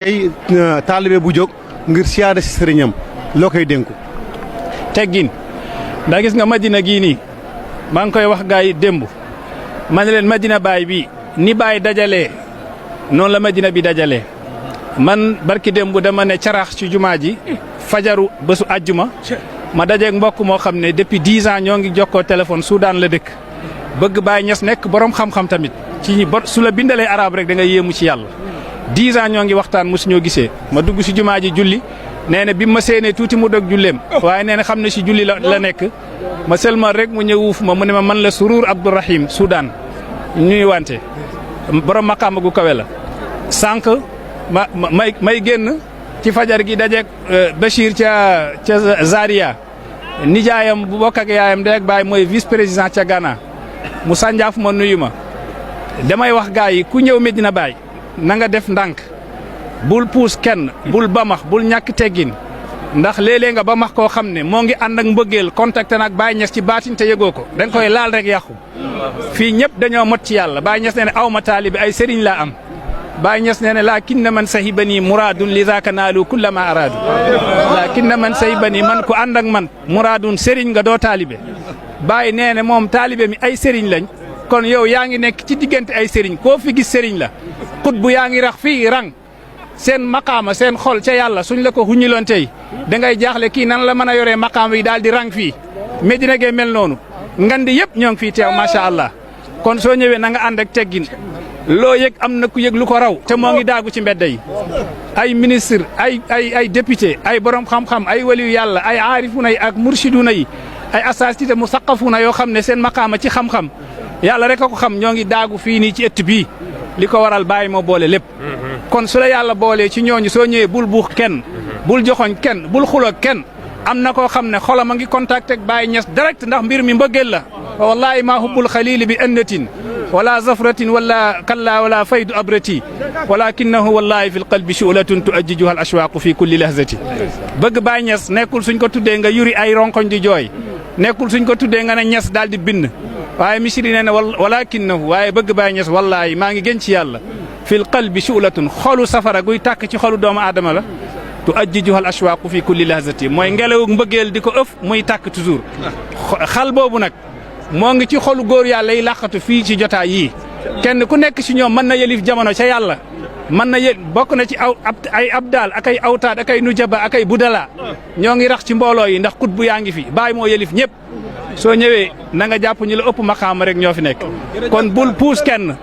ay taalibe bu jóg ngir siyaare si sëriñam loo koy dénku. teggin ndax gis nga Madina gii nii maa ngi koy wax gaa yi démb ma ne leen Madina Baay bi ni Baay dajalee noonu la Madina bi dajalee man barki démb dama ne carax ci jumaa ji fajaru bésu àjjuma ma dajeeg mbokk moo xam ne depuis 10 ans ñoo ngi jokkoo téléphone Soudan la dëkk bëgg Baay Ñas nekk borom xam-xam tamit ci su la bindalee arab rek da nga yéemu ci yàlla. 10 ans ñoo ngi waxtaan mosuñoo gisee ma dugg si jumaa ji julli nee na bi ma séenee tuuti mu dog julleem waaye nee na xam ne si julli la nekk ma seulement rek mu ñëw wuuf ma mu ne ma man la Surur Abdourahim Soudan ñuy wante borom maqaama gu kawe la. sànq may génn ci fajar gi dajeeg Bachir ca Zaria nijaayam bu bokk ak yaayam de ak baay mooy vice président ca Ghana mu sànjaaf ma nuyu ma damay wax gaa yi ku ñëw Medina Baay na nga def ndànk bul puus kenn bul bamax bul ñàkk teggin ndax léeg-léeg nga bamax koo xam ne moo ngi ànd ak mbëggeel contacté nag Baay Ñas ci baatin te yëgoo ko da nga koy laal rek yàqu. fii ñëpp dañoo mot ci yàlla Baay Ñas nee ne aw ma taalibi ay sëriñ laa am Baay Ñas nee ne laakinna man sahibani muraadun li zaaka naalu kulla ma araadu laakinna man sahibani man ku ànd ak man muraadun sëriñ nga doo taalibe Baay nee ne moom taalibe mi ay sëriñ lañ kon yow yaa ngi nekk ci diggante ay sëriñ koo fi gis sëriñ la xut bu yaa ngi rax fii rang seen maqaama seen xol ca yàlla suñ la ko huñiloon tey da ngay jaaxle kii nan la mën a yoree maqaama yi daal di rang fii Medina gee mel noonu ngandi yëpp ñoo ngi fii teew macha allah kon soo ñëwee na nga ànd ak teggin loo yëg am na ku yëg lu ko raw te moo ngi daagu ci mbedd yi ay ministre ay député ay borom xam-xam ay waliyu yàlla ay aarifuna yi ak mursiduna yi ay asaatida mu saqafuna yoo xam ne seen maqaama ci xam-xam yàlla rek a ko xam ñoo ngi daagu fii nii ci ëtt bii li ko waral Baay moo boole lépp kon su la yàlla boolee ci ñooñu soo ñëwee bul buux kenn bul joxoñ kenn bul xuloo kenn am na koo xam ne xolam a ngi contacté ak Baay Ñas direct ndax mbir mi mbëggeel la wallahi maa hubbul xalili bi annatin wala zafratin wala kalla wala faydu abrati walakinahu wallahi fi lqalbi shu'latun tuajjijuha al ashwaqu fi kulli lahzati bëgg Baay Ñas nekkul suñ ko tuddee nga yuri ay ronkoñ di jooy nekkul suñ ko tuddee nga ne Ñas daal di bind waaye misiri nee na walakinahu waaye bëgg Baay Ñas wallahi maa ngi gën ci yàlla fil qalbi shu'latun xolu safara guy tàkk ci xolu doomu aadama la tu ajjijuha al ashwaqu fi kulli lahzati mooy ngelawu mbëggeel di ko ëf muy tàkk toujours xal boobu nag moo ngi ci xolu góor yàlla yi làqatu fii ci jotaay yii kenn ku nekk ci ñoom mën na yëlif jamono ca yàlla mën na bokk na ci ay abdaal ak ay awtaad ak ay nujaba ak ay budala ñoo ngi rax ci mbooloo yi ndax xut bu yaa ngi fi Baay moo yëlif ñëpp soo ñëwee na nga jàpp ñu la ëpp maqaama rek ñoo fi nekk kon bul puus kenn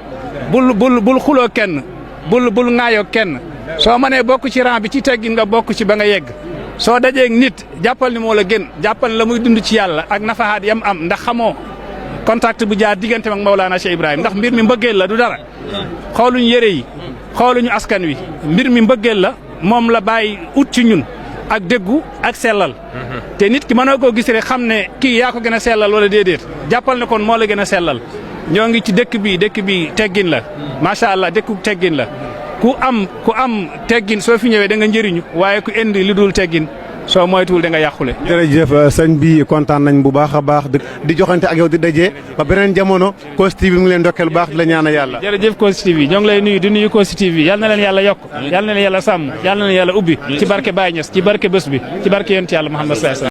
bul xuloo kenn bul ŋaayoo kenn soo mënee bokk ci rang bi ci teggin nga bokk ci ba nga yegg soo dajeeg nit jàppal ni moo la gën jàppal la muy dund ci yàlla ak nafahaat yam am ndax xamoo contact bu jaar diggante ak Mawlana Cheikh Ibrahim ndax mbir mi mbëggeel la du dara xooluñu yére yi xooluñu askan wi mbir mi mbëggeel la moom la bàyyi ut ci ñun ak déggu ak sellal te nit ki mënoo koo gis rek xam ne kii yaa ko gën a sellal wala déedéet jàppal ne kon moo la gën a sellal ñoo ngi ci dëkk bi teggin la macha allah dëkku teggin la ku am teggin soo fi ñëwee da nga njëriñu waaye ku indi li dul teggin soo moytuwul da nga yàqule. jërëjëf sëñ bi kontaan nañ bu baax a baax di joxante ak yow di daje ba beneen jamono Kossy TV mu ngi leen ndokkeel bu baax di la ñaanal yàlla. jërëjëf Kossy TV ñoo ngi lay nuyu di nuyu Kossy TV yal na leen yàlla yokk yal na leen yàlla sàmm yal na leen yàlla ubbi ci barke Baay Ñas ci barke bés bi ci barke yonent yàlla Muhammad sallallahu alayhi wasallam